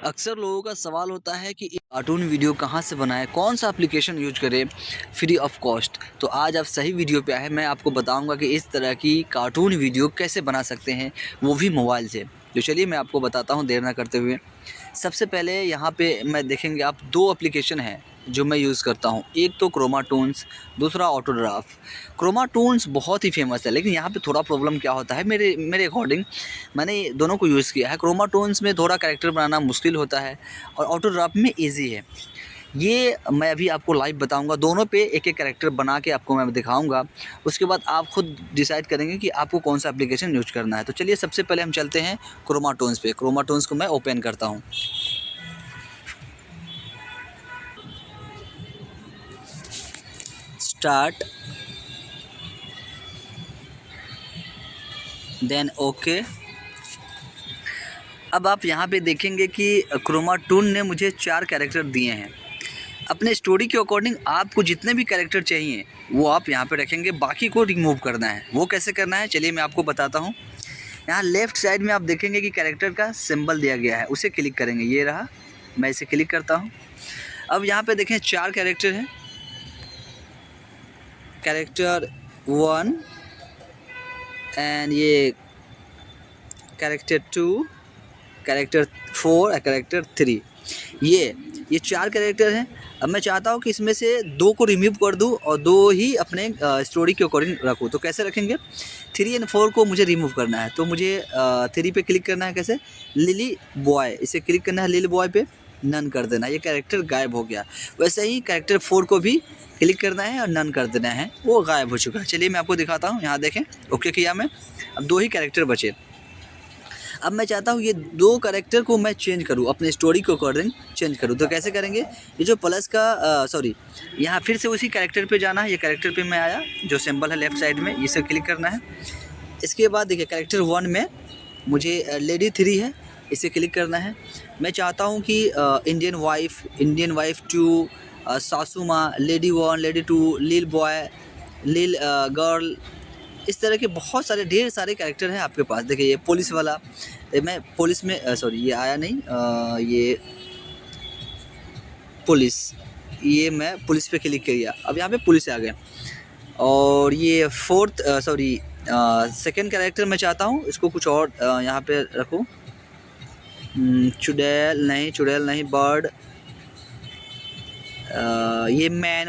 अक्सर लोगों का सवाल होता है कि कार्टून वीडियो कहाँ से बनाएं, कौन सा एप्लीकेशन यूज करें फ्री ऑफ कॉस्ट। तो आज आप सही वीडियो पे आए। मैं आपको बताऊंगा कि इस तरह की कार्टून वीडियो कैसे बना सकते हैं, वो भी मोबाइल से। तो चलिए मैं आपको बताता हूँ देर ना करते हुए। सबसे पहले यहाँ पे मैं देखेंगे आप दो एप्लीकेशन हैं जो मैं यूज़ करता हूँ। एक तो क्रोमा टून्स, दूसरा ऑटोड्राफ। क्रोमा टून्स बहुत ही फेमस है, लेकिन यहाँ पे थोड़ा प्रॉब्लम क्या होता है मेरे मेरे अकॉर्डिंग। मैंने दोनों को यूज़ किया है। क्रोमा टून्स में थोड़ा कैरेक्टर बनाना मुश्किल होता है और ऑटोड्राफ में ईजी है। ये मैं अभी आपको लाइव बताऊंगा, दोनों पे एक एक कैरेक्टर बना के आपको मैं दिखाऊंगा। उसके बाद आप खुद डिसाइड करेंगे कि आपको कौन सा एप्लीकेशन यूज करना है। तो चलिए सबसे पहले हम चलते हैं क्रोमा टून्स पे। क्रोमा टून्स को मैं ओपन करता हूँ। Start, then okay. अब आप यहाँ पे देखेंगे कि क्रोमा टून ने मुझे 4 कैरेक्टर दिए हैं। अपने स्टोरी के अकॉर्डिंग आपको जितने भी कैरेक्टर चाहिए वो आप यहाँ पे रखेंगे, बाकी को रिमूव करना है। वो कैसे करना है चलिए मैं आपको बताता हूँ। यहाँ लेफ़्ट साइड में आप देखेंगे कि कैरेक्टर का सिंबल दिया गया है, उसे क्लिक करेंगे। ये रहा, मैं इसे क्लिक करता हूँ। अब यहाँ पे देखें 4 कैरेक्टर हैं। कैरेक्टर 1 एंड ये कैरेक्टर 2, कैरेक्टर 4 और कैरेक्टर 3। ये 4 कैरेक्टर हैं। अब मैं चाहता हूँ कि इसमें से 2 को रिमूव कर दूँ और 2 ही अपने स्टोरी के अकॉर्डिंग रखूँ। तो कैसे रखेंगे? 3 एंड 4 को मुझे रिमूव करना है, तो मुझे 3 पे क्लिक करना है। कैसे? लिली बॉय, इसे क्लिक करना है। लिली बॉय पे नन कर देना, ये कैरेक्टर गायब हो गया। वैसे ही कैरेक्टर 4 को भी क्लिक करना है और नन कर देना है, वो गायब हो चुका है। चलिए मैं आपको दिखाता हूँ। यहाँ देखें, ओके किया मैं। अब 2 ही कैरेक्टर बचे। अब मैं चाहता हूँ ये 2 कैरेक्टर को मैं चेंज करूँ, अपने स्टोरी के अकॉर्डिंग चेंज करूँ। तो कैसे करेंगे? ये जो प्लस का सॉरी, यहाँ फिर से उसी कैरेक्टर पे जाना है। ये कैरेक्टर पे मैं आया, जो सिंबल है लेफ़्ट साइड में, इसे क्लिक करना है। इसके बाद देखिए कैरेक्टर 1 में मुझे लेडी 3 है, इसे क्लिक करना है। मैं चाहता हूँ कि इंडियन वाइफ 2, सासू माँ, लेडी 1, लेडी 2, लिल बॉय, लिल गर्ल, इस तरह के बहुत सारे ढेर सारे कैरेक्टर हैं आपके पास। देखिए ये पुलिस वाला, मैं पुलिस में सॉरी ये आया नहीं, ये पुलिस, ये मैं पुलिस पे क्लिक किया। अब यहाँ पे पुलिस आ गया। और ये फोर्थ सॉरी सेकंड कैरेक्टर मैं चाहता हूँ इसको कुछ और यहाँ पे रखूँ। चुड़ैल नहीं, बर्ड, ये मैन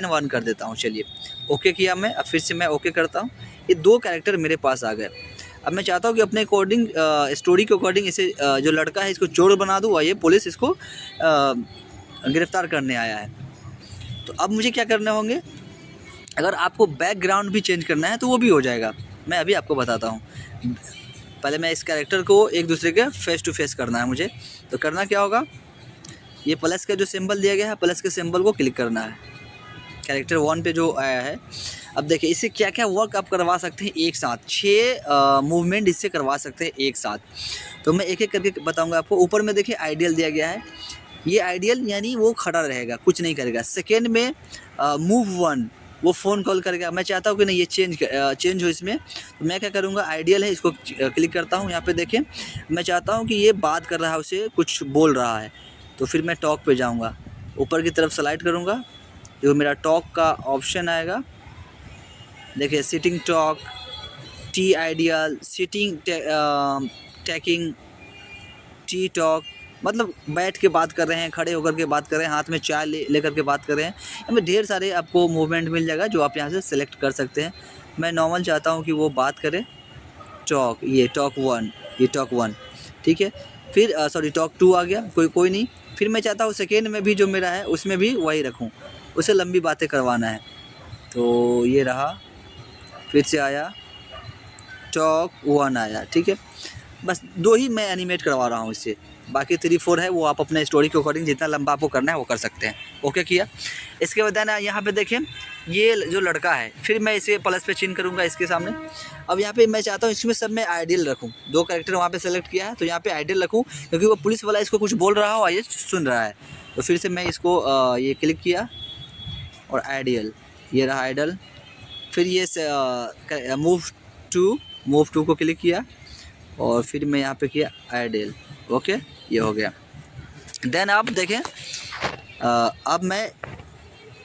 वन कर देता हूँ। चलिए ओके किया मैं। अब फिर से मैं ओके करता हूँ। ये 2 कैरेक्टर मेरे पास आ गए। अब मैं चाहता हूँ कि अपने अकॉर्डिंग स्टोरी के अकॉर्डिंग इसे जो लड़का है इसको चोर बना दूँ और ये पुलिस इसको गिरफ्तार करने आया है। तो अब मुझे क्या करने होंगे? अगर आपको बैकग्राउंड भी चेंज करना है तो वो भी हो जाएगा, मैं अभी आपको बताता हूँ। पहले मैं इस कैरेक्टर को एक दूसरे के फेस टू फेस करना है मुझे। तो करना क्या होगा? ये प्लस का जो सिंबल दिया गया है, प्लस के सिंबल को क्लिक करना है कैरेक्टर 1 पे जो आया है। अब देखिए इससे क्या क्या वर्क आप करवा सकते हैं एक साथ। 6 मूवमेंट इससे करवा सकते हैं एक साथ। तो मैं एक एक करके बताऊंगा आपको। ऊपर में देखिए आइडियल दिया गया है। ये आइडियल यानी वो खड़ा रहेगा, कुछ नहीं करेगा। सेकेंड में मूव 1, वो फ़ोन कॉल करेगा। मैं चाहता हूँ कि नहीं ये चेंज हो इसमें। तो मैं क्या करूँगा? आइडियल है, इसको क्लिक करता हूँ। यहाँ पे देखें, मैं चाहता हूँ कि ये बात कर रहा है, उसे कुछ बोल रहा है। तो फिर मैं टॉक पे जाऊँगा, ऊपर की तरफ स्लाइड करूँगा, जो मेरा टॉक का ऑप्शन आएगा। देखिए sitting talk, T ideal, sitting tacking, T talk, मतलब बैठ के बात कर रहे हैं, खड़े होकर के बात कर रहे हैं, हाथ में चाय लेकर के बात कर रहे हैं। हमें ढेर सारे आपको मूवमेंट मिल जाएगा जो आप यहाँ से सेलेक्ट कर सकते हैं। मैं नॉर्मल चाहता हूँ कि वो बात करे। टॉक, ये टॉक 1, ये टॉक 1 ठीक है। फिर सॉरी टॉक 2 आ गया, कोई नहीं। फिर मैं चाहता हूँ सेकेंड में भी जो मेरा है उसमें भी वही रखूँ, उसे लंबी बातें करवाना है। तो ये रहा, फिर से आया टॉक 1 आया, ठीक है। बस 2 ही मैं एनिमेट करवा रहा हूँ इससे, बाकी 3 4 है वो आप अपने स्टोरी के अकॉर्डिंग जितना लंबा आपको करना है वो कर सकते हैं। ओके किया। इसके बाद ना यहाँ पे देखें ये जो लड़का है, फिर मैं इसे प्लस पे चिन्ह करूँगा इसके सामने। अब यहाँ पे मैं चाहता हूँ इसमें सब मैं आइडियल रखूँ। 2 कैरेक्टर वहाँ पे सेलेक्ट किया है तो यहाँ पे आइडियल रखूँ, क्योंकि वो पुलिस वाला इसको कुछ बोल रहा हो और ये सुन रहा है। तो फिर से मैं इसको ये क्लिक किया और आइडियल, ये रहा आइडियल। फिर ये मूव टू को क्लिक किया और फिर मैं यहाँ पे किया आइडियल। ओके, ये हो गया। देन आप देखें अब मैं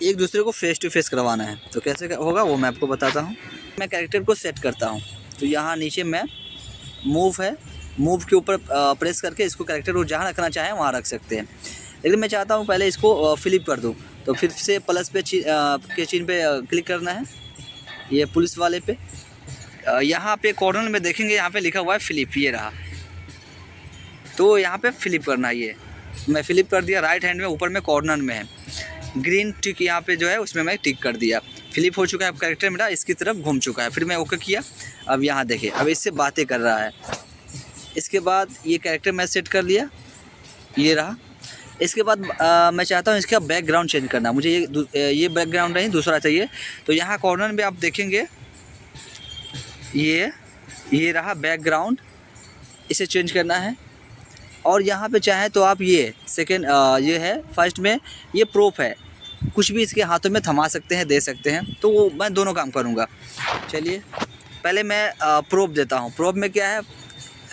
एक दूसरे को फेस टू फेस करवाना है, तो कैसे होगा वो मैं आपको बताता हूँ। मैं कैरेक्टर को सेट करता हूँ, तो यहाँ नीचे मैं मूव है, मूव के ऊपर प्रेस करके इसको कैरेक्टर को जहाँ रखना चाहें वहाँ रख सकते हैं। लेकिन मैं चाहता हूँ पहले इसको फ्लिप कर दूँ, तो फिर से प्लस पे के चिन्ह पे क्लिक करना है, ये पुलिस वाले पे। यहाँ पे कॉर्नर में देखेंगे, यहाँ पे लिखा हुआ है फ्लिप, ये रहा, तो यहाँ पे फ्लिप करना है। ये मैं फ्लिप कर दिया, राइट हैंड में ऊपर में कॉर्नर में है ग्रीन टिक, यहाँ पे जो है उसमें मैं टिक कर दिया, फ्लिप हो चुका है। अब कैरेक्टर मेरा इसकी तरफ घूम चुका है। फिर मैं ओके किया, अब यहाँ देखिए अब इससे बातें कर रहा है। इसके बाद ये कैरेक्टर मैं सेट कर लिया, ये रहा। इसके बाद मैं चाहता हूँ इसका बैकग्राउंड चेंज करना, मुझे ये बैकग्राउंड नहीं दूसरा चाहिए। तो यहाँ कॉर्नर में आप देखेंगे ये रहा बैकग्राउंड, इसे चेंज करना है। और यहाँ पे चाहे तो आप ये सेकेंड ये है फर्स्ट में ये प्रूफ है, कुछ भी इसके हाथों में थमा सकते हैं, दे सकते हैं, तो वो मैं दोनों काम करूँगा। चलिए पहले मैं प्रूफ देता हूँ। प्रूफ में क्या है,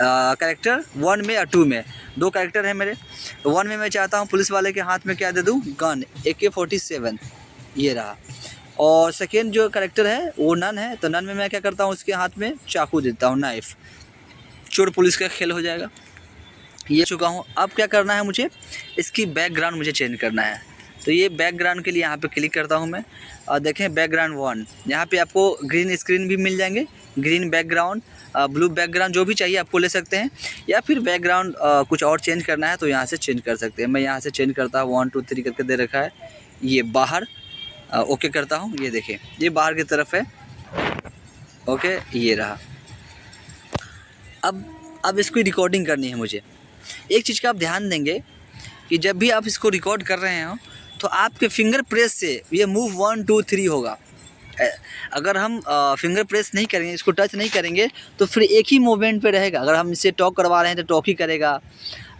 कैरेक्टर 1 में या 2 में, 2 कैरेक्टर है मेरे। तो 1 में मैं चाहता हूँ पुलिस वाले के हाथ में क्या दे दूँ, गन AK-47, ये रहा। और सेकेंड जो कैरेक्टर है वो नन है, तो नन में मैं क्या करता हूँ उसके हाथ में चाकू देता हूँ, नाइफ। चोर पुलिस का खेल हो जाएगा। ये चुका हूँ। अब क्या करना है, मुझे इसकी बैकग्राउंड मुझे चेंज करना है। तो ये बैकग्राउंड के लिए यहाँ पे क्लिक करता हूँ मैं, और देखें बैकग्राउंड 1, यहाँ पे आपको ग्रीन स्क्रीन भी मिल जाएंगे, ग्रीन बैकग्राउंड, ब्लू बैकग्राउंड, जो भी चाहिए आपको ले सकते हैं। या फिर बैकग्राउंड कुछ और चेंज करना है तो यहाँ से चेंज कर सकते हैं। मैं यहाँ से चेंज करता हूँ, 1 2 3 करके दे रखा है, ये बाहर ओके करता हूँ। ये देखें ये बाहर की तरफ है, ओके ये रहा। अब इसको रिकॉर्डिंग करनी है मुझे। एक चीज़ का आप ध्यान देंगे कि जब भी आप इसको रिकॉर्ड कर रहे हो तो आपके फिंगर प्रेस से ये मूव 1 2 3 होगा। अगर हम फिंगर प्रेस नहीं करेंगे, इसको टच नहीं करेंगे, तो फिर एक ही मूवमेंट पे रहेगा। अगर हम इसे टॉक करवा रहे हैं तो टॉक ही करेगा,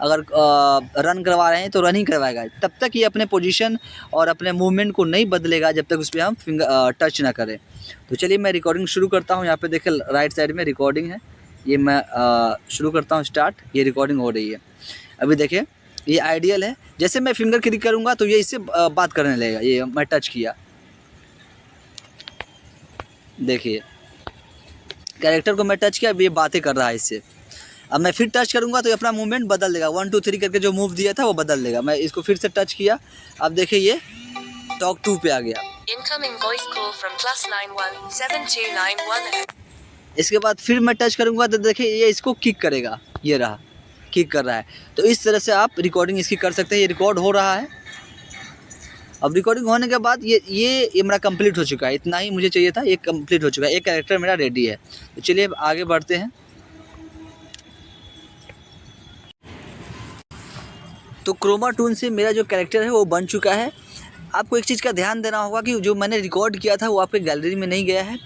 अगर रन करवा रहे हैं तो रन ही करवाएगा। तब तक ये अपने पोजीशन और अपने मूवमेंट को नहीं बदलेगा जब तक उस पर हम फिंगर टच ना करें। तो चलिए मैं रिकॉर्डिंग शुरू करता हूँ। यहाँ पे देखिए राइट साइड में रिकॉर्डिंग है, ये मैं शुरू करता हूँ स्टार्ट। ये रिकॉर्डिंग हो रही है। अभी देखिए ये आइडियल है, जैसे मैं फिंगर क्लिक करूँगा तो ये इससे बात करने लगेगा। ये मैं टच किया, देखिए कैरेक्टर को मैं टच किया, अब ये बातें कर रहा है इससे। अब मैं फिर टच करूँगा तो ये अपना मूवमेंट बदल देगा, 1 2 3 करके जो मूव दिया था वो बदल देगा। मैं इसको फिर से टच किया, अब देखिए ये टॉक 2 पे आ गया। Incoming voice call from +91 इसके बाद फिर मैं टच करूँगा तो देखिए ये इसको किक करेगा, ये रहा किक कर रहा है। तो इस तरह से आप रिकॉर्डिंग इसकी कर सकते हैं। ये रिकॉर्ड हो रहा है। अब रिकॉर्डिंग होने के बाद ये मेरा कंप्लीट हो चुका है। इतना ही मुझे चाहिए था, ये कंप्लीट हो चुका है। एक कैरेक्टर मेरा रेडी है। तो चलिए अब आगे बढ़ते हैं। तो क्रोमा टूल से मेरा जो कैरेक्टर है वो बन चुका है। आपको एक चीज़ का ध्यान देना होगा कि जो मैंने रिकॉर्ड किया था वो आपके गैलरी में नहीं गया है।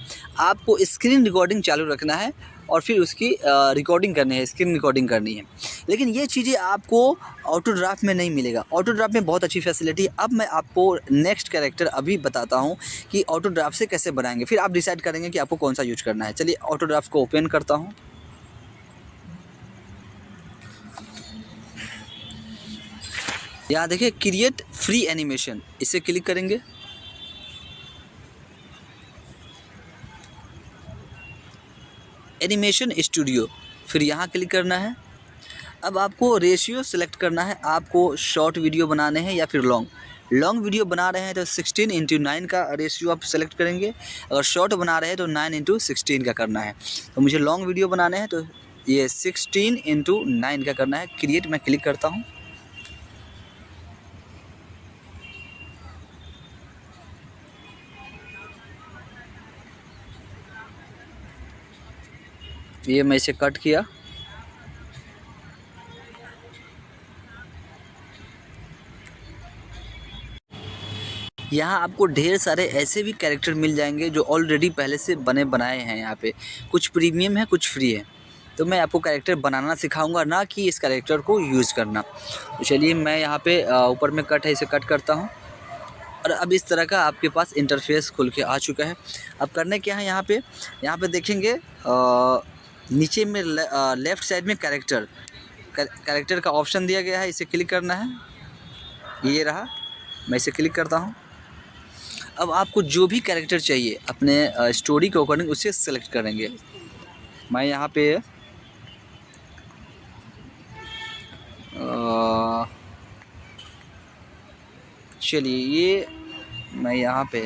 आपको स्क्रीन रिकॉर्डिंग चालू रखना है और फिर उसकी रिकॉर्डिंग करनी है, स्क्रीन रिकॉर्डिंग करनी है। लेकिन ये चीज़ें आपको ऑटो ड्राफ्ट में नहीं मिलेगा। ऑटो ड्राफ्ट में बहुत अच्छी फैसिलिटी है। अब मैं आपको नेक्स्ट कैरेक्टर अभी बताता हूँ कि ऑटो ड्राफ्ट से कैसे बनाएंगे, फिर आप डिसाइड करेंगे कि आपको कौन सा यूज करना है। चलिए ऑटो ड्राफ्ट को ओपन करता हूँ। यहाँ देखिए क्रिएट फ्री एनिमेशन, इसे क्लिक करेंगे। एनिमेशन स्टूडियो, फिर यहाँ क्लिक करना है। अब आपको रेशियो सेलेक्ट करना है। आपको शॉर्ट वीडियो बनाने हैं या फिर लॉन्ग वीडियो बना रहे हैं तो 16:9 का रेशियो आप सेलेक्ट करेंगे। अगर शॉर्ट बना रहे हैं तो 9:16 का करना है। तो मुझे लॉन्ग वीडियो बनाने हैं तो ये 16:9 का करना है। क्रिएट मैं क्लिक करता हूँ। ये मैं इसे कट किया। यहाँ आपको ढेर सारे ऐसे भी कैरेक्टर मिल जाएंगे जो ऑलरेडी पहले से बनाए हैं। यहाँ पे कुछ प्रीमियम है, कुछ फ्री है। तो मैं आपको कैरेक्टर बनाना सिखाऊंगा, ना कि इस कैरेक्टर को यूज़ करना। तो चलिए मैं यहाँ पे ऊपर में कट है, इसे कट करता हूँ। और अब इस तरह का आपके पास इंटरफेस खुल के आ चुका है। अब करने क्या है, यहाँ पे देखेंगे नीचे में लेफ़्ट साइड में कैरेक्टर का ऑप्शन दिया गया है, इसे क्लिक करना है। ये रहा, मैं इसे क्लिक करता हूँ। अब आपको जो भी कैरेक्टर चाहिए अपने स्टोरी के अकॉर्डिंग उसे सेलेक्ट करेंगे। मैं यहाँ पे चलिए ये मैं यहाँ पे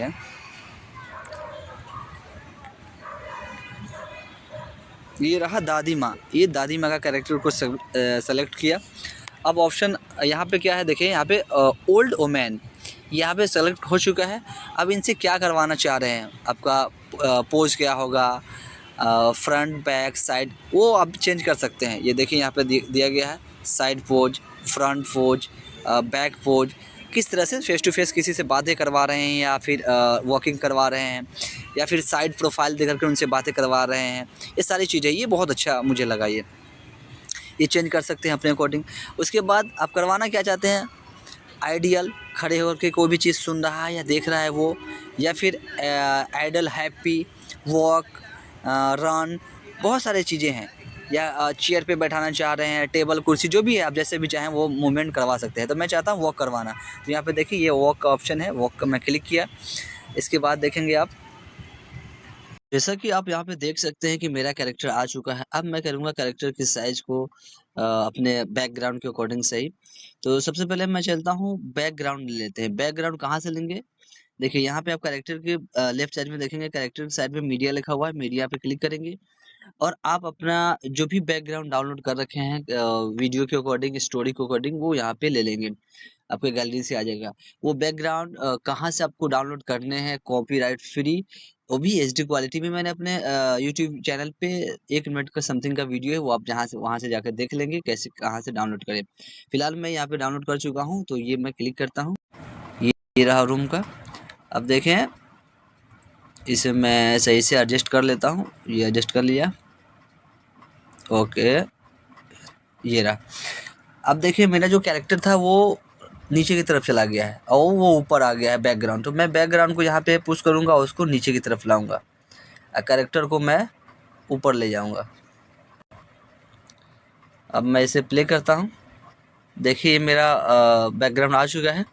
ये रहा दादी माँ। ये दादी माँ का कैरेक्टर को सेलेक्ट किया। अब ऑप्शन यहाँ पे क्या है, देखिए यहाँ पे ओल्ड वोमेन यहाँ पे सेलेक्ट हो चुका है। अब इनसे क्या करवाना चाह रहे हैं, आपका पोज क्या होगा, फ्रंट बैक साइड, वो आप चेंज कर सकते हैं। ये देखिए यहाँ पे दिया गया है side pose, front pose, back pose. किस तरह से फेस टू फेस किसी से बातें करवा रहे हैं, या फिर वॉकिंग करवा रहे हैं, या फिर साइड प्रोफाइल देकर के उनसे बातें करवा रहे हैं, ये सारी चीज़ें, ये बहुत अच्छा मुझे लगा। ये चेंज कर सकते हैं अपने अकॉर्डिंग। उसके बाद आप करवाना क्या चाहते हैं, आइडियल खड़े होकर कोई भी चीज़ सुन रहा है या देख रहा है वो, या फिर आइडल हैप्पी, वॉक, रन, बहुत सारी चीज़ें हैं। या चेयर पे बैठाना चाह रहे हैं, टेबल कुर्सी जो भी है, आप जैसे भी चाहें वो मूवमेंट करवा सकते हैं। तो मैं चाहता हूँ वॉक करवाना, तो यहाँ पे देखिए ये वॉक का ऑप्शन है, वॉक का मैं क्लिक किया। इसके बाद देखेंगे आप, जैसा कि आप यहाँ पे देख सकते हैं कि मेरा कैरेक्टर आ चुका है। अब मैं करूँगा कैरेक्टर की साइज़ को अपने बैकग्राउंड के अकॉर्डिंग सही। तो सबसे पहले मैं चलता हूँ, बैकग्राउंड ले लेते हैं। बैकग्राउंड कहाँ से लेंगे, देखिए यहाँ पे आप कैरेक्टर के लेफ्ट साइड में देखेंगे, कैरेक्टर की साइड में मीडिया लिखा हुआ है, मीडिया पे क्लिक करेंगे और आप अपना जो भी बैकग्राउंड डाउनलोड कर रखे हैं वीडियो के अकॉर्डिंग, स्टोरी के अकॉर्डिंग, वो यहाँ पे ले लेंगे, आपके गैलरी से आ जाएगा। वो बैकग्राउंड कहाँ से आपको डाउनलोड करने हैं, कॉपीराइट फ्री, वो भी एचडी क्वालिटी में। मैंने अपने यूट्यूब चैनल पे 1 मिनट का समथिंग का वीडियो है, वो आप जहाँ से वहाँ से जाकर देख लेंगे कैसे कहाँ से डाउनलोड करें। फिलहाल मैं यहाँ पे डाउनलोड कर चुका हूँ, तो ये मैं क्लिक करता हूँ। ये रहा रूम का। अब देखें, इसे मैं सही से एडजस्ट कर लेता हूँ। ये एडजस्ट कर लिया, ओके, ये रहा। अब देखिए मेरा जो कैरेक्टर था वो नीचे की तरफ चला गया है और वो ऊपर आ गया है बैकग्राउंड। तो मैं बैकग्राउंड को यहाँ पे पुश करूँगा, उसको नीचे की तरफ लाऊंगा और कैरेक्टर को मैं ऊपर ले जाऊँगा। अब मैं इसे प्ले करता हूँ। देखिए मेरा बैकग्राउंड आ चुका है।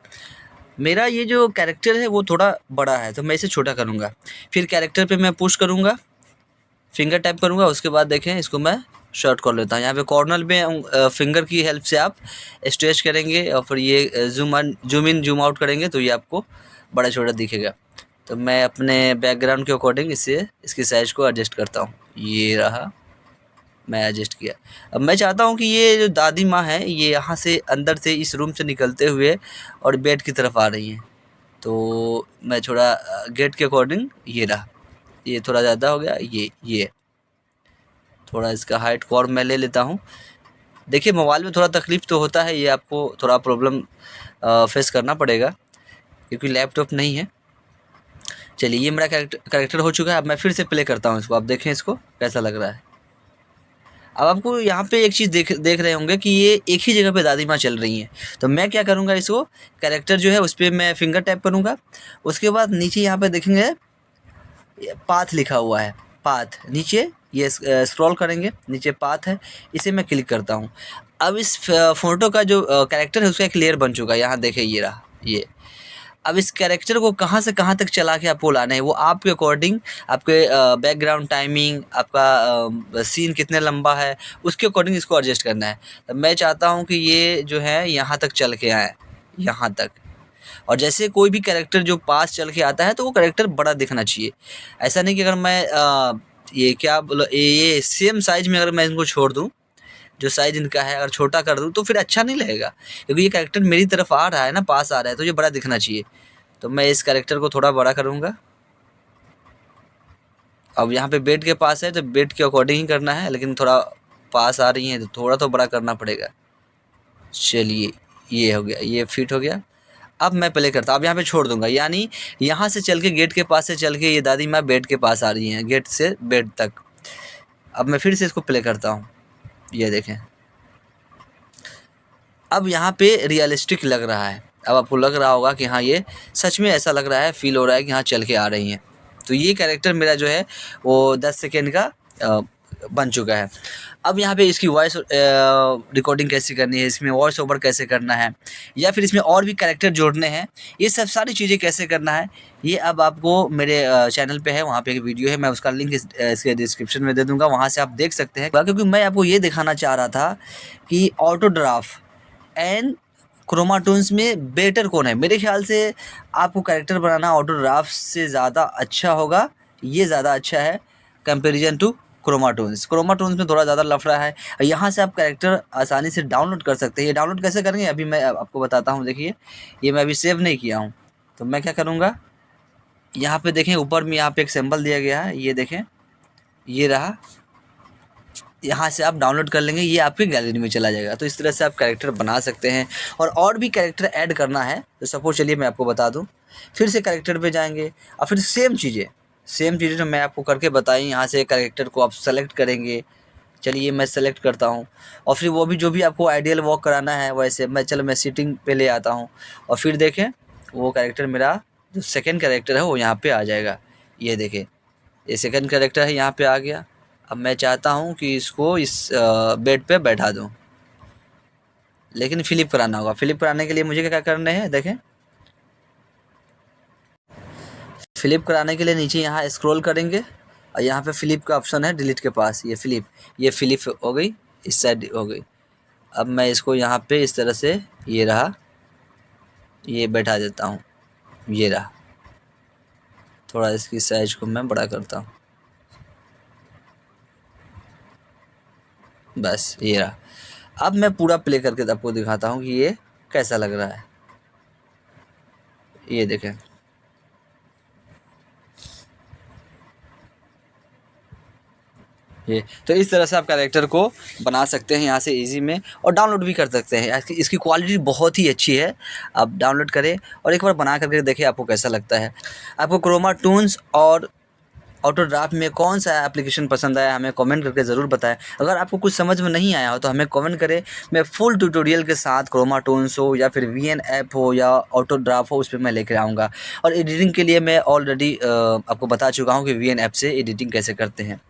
मेरा ये जो कैरेक्टर है वो थोड़ा बड़ा है, तो मैं इसे छोटा करूँगा। फिर कैरेक्टर पे मैं पुश करूँगा, फिंगर टैप करूँगा, उसके बाद देखें इसको मैं शॉर्ट कर लेता हूँ। यहाँ पे कॉर्नर में फिंगर की हेल्प से आप स्ट्रेच करेंगे और फिर ये जूम इन जूम आउट करेंगे तो ये आपको बड़ा छोटा दिखेगा। तो मैं अपने बैकग्राउंड के अकॉर्डिंग इसकी साइज़ को एडजस्ट करता हूँ। ये रहा, मैं एडजस्ट किया। अब मैं चाहता हूँ कि ये जो दादी माँ है ये यहाँ से अंदर से इस रूम से निकलते हुए और बेड की तरफ आ रही हैं। तो मैं थोड़ा गेट के अकॉर्डिंग, ये रहा, ये थोड़ा ज़्यादा हो गया, ये थोड़ा इसका हाइट को और मैं ले लेता हूँ। देखिए मोबाइल में थोड़ा तकलीफ़ तो होता है, ये आपको थोड़ा प्रॉब्लम फेस करना पड़ेगा क्योंकि लैपटॉप नहीं है। चलिए ये मेरा कैरेक्टर हो चुका है। अब मैं फिर से प्ले करता हूँ इसको, आप देखें इसको कैसा लग रहा है। अब आपको यहाँ पे एक चीज़ देख रहे होंगे कि ये एक ही जगह पे दादी माँ चल रही हैं। तो मैं क्या करूँगा, इसको कैरेक्टर जो है उस पर मैं फिंगर टैप करूँगा। उसके बाद नीचे यहाँ पे देखेंगे पाथ लिखा हुआ है, पाथ नीचे ये स्क्रॉल करेंगे, नीचे पाथ है, इसे मैं क्लिक करता हूँ। अब इस फ़ोटो का जो कैरेक्टर है उसका एक लेयर बन चुका है, यहाँ देखिए ये रहा ये। अब इस कैरेक्टर को कहाँ से कहाँ तक चला के आपको लाना है वो आपके अकॉर्डिंग, आपके बैकग्राउंड टाइमिंग, आपका सीन कितने लंबा है उसके अकॉर्डिंग इसको एडजस्ट करना है। तो मैं चाहता हूँ कि ये जो है यहाँ तक चल के आए, यहाँ तक। और जैसे कोई भी कैरेक्टर जो पास चल के आता है तो वो कैरेक्टर बड़ा दिखना चाहिए। ऐसा नहीं कि अगर मैं ये क्या बोलो, ये सेम साइज़ में अगर मैं इनको छोड़ दूँ, जो साइज़ इनका है अगर छोटा कर दूँ तो फिर अच्छा नहीं लगेगा, क्योंकि ये कैरेक्टर मेरी तरफ आ रहा है ना, पास आ रहा है, तो ये बड़ा दिखना चाहिए। तो मैं इस कैरेक्टर को थोड़ा बड़ा करूँगा। अब यहाँ पे बेड के पास है तो बेड के अकॉर्डिंग ही करना है, लेकिन थोड़ा पास आ रही है तो थोड़ा तो बड़ा करना पड़ेगा। चलिए ये हो गया, ये फिट हो गया। अब मैं प्ले करता हूँ, अब यहाँ पे छोड़ दूंगा, यानी यहाँ से चल के गेट के पास से चल के ये दादी माँ बेड के पास आ रही हैं, गेट से बेड तक। अब मैं फिर से इसको प्ले करता हूँ, ये देखें। अब यहाँ पे रियलिस्टिक लग रहा है। अब आपको लग रहा होगा कि हाँ ये सच में ऐसा लग रहा है, फील हो रहा है कि हाँ चल के आ रही हैं। तो ये कैरेक्टर मेरा जो है वो 10 सेकेंड का बन चुका है। अब यहाँ पे इसकी वॉइस रिकॉर्डिंग कैसे करनी है, इसमें वॉइस ओवर कैसे करना है, या फिर इसमें और भी कैरेक्टर जोड़ने हैं, ये सब सारी चीज़ें कैसे करना है, ये अब आपको मेरे चैनल पे है, वहाँ पे एक वीडियो है, मैं उसका लिंक इसके डिस्क्रिप्शन में दे दूँगा, वहाँ से आप देख सकते हैं। क्योंकि मैं आपको ये दिखाना चाह रहा था कि auto draft and Chroma Toons में बेटर कौन है। मेरे ख्याल से आपको कैरेक्टर बनाना ऑटो ड्राफ्ट से ज़्यादा अच्छा होगा, ये ज़्यादा अच्छा है comparison to Chroma Toons. Chroma Toons में थोड़ा ज़्यादा लफड़ा है। यहाँ से आप कैरेक्टर आसानी से डाउनलोड कर सकते हैं। ये डाउनलोड कैसे करेंगे अभी मैं आपको बताता हूँ। देखिए, ये मैं अभी सेव नहीं किया हूँ, तो मैं क्या करूँगा, यहाँ पे देखें ऊपर में यहाँ पे एक सिंबल दिया गया है, ये देखें, ये रहा, यहाँ से आप डाउनलोड कर लेंगे, ये आपकी गैलरी में चला जाएगा। तो इस तरह से आप कैरेक्टर बना सकते हैं। और भी कैरेक्टर ऐड करना है तो सपोज चलिए मैं आपको बता दूँ, फिर से कैरेक्टर पे जाएंगे और फिर सेम चीज़ें जो मैं आपको करके बताई, यहाँ से कैरेक्टर को आप सेलेक्ट करेंगे। चलिए मैं सेलेक्ट करता हूँ और फिर वो भी जो भी आपको आइडियल वॉक कराना है वैसे मैं सीटिंग पे ले आता हूँ और फिर देखें वो कैरेक्टर मेरा जो सेकंड कैरेक्टर है वो यहाँ पे आ जाएगा। ये देखें, ये सेकंड कैरेक्टर है, यहाँ पे आ गया। अब मैं चाहता हूँ कि इसको इस बेड पे बैठा दूँ, लेकिन फ्लिप कराना होगा। फ्लिप कराने के लिए मुझे क्या करना है, देखें, फ्लिप कराने के लिए नीचे यहाँ स्क्रॉल करेंगे और यहाँ पे फ्लिप का ऑप्शन है डिलीट के पास, ये फ्लिप हो गई, इस साइड हो गई। अब मैं इसको यहाँ पे इस तरह से, ये रहा, ये बैठा देता हूँ, ये रहा। थोड़ा इसकी साइज को मैं बड़ा करता हूँ, बस ये रहा। अब मैं पूरा प्ले करके आपको दिखाता हूँ कि ये कैसा लग रहा है। ये देखें, ये तो इस तरह से आप कैरेक्टर को बना सकते हैं यहाँ से इजी में, और डाउनलोड भी कर सकते हैं। इसकी क्वालिटी बहुत ही अच्छी है, आप डाउनलोड करें और एक बार बना करके देखिए आपको कैसा लगता है। आपको क्रोमा टून्स और ऑटो ड्राफ्ट में कौन सा एप्लीकेशन पसंद आया हमें कमेंट करके ज़रूर बताएं। अगर आपको कुछ समझ में नहीं आया हो तो हमें कमेंट करें, मैं फुल ट्यूटोरियल के साथ क्रोमा टून्स हो या फिर VN ऐप हो या ऑटो ड्राफ्ट हो, उस पर मैं लेकर आऊँगा। और एडिटिंग के लिए मैं ऑलरेडी आपको बता चुका हूँ कि VN ऐप से एडिटिंग कैसे करते हैं।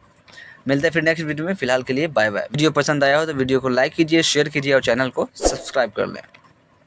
मिलते हैं फिर नेक्स्ट वीडियो में, फिलहाल के लिए बाय बाय। वीडियो पसंद आया हो तो वीडियो को लाइक कीजिए, शेयर कीजिए और चैनल को सब्सक्राइब कर लें।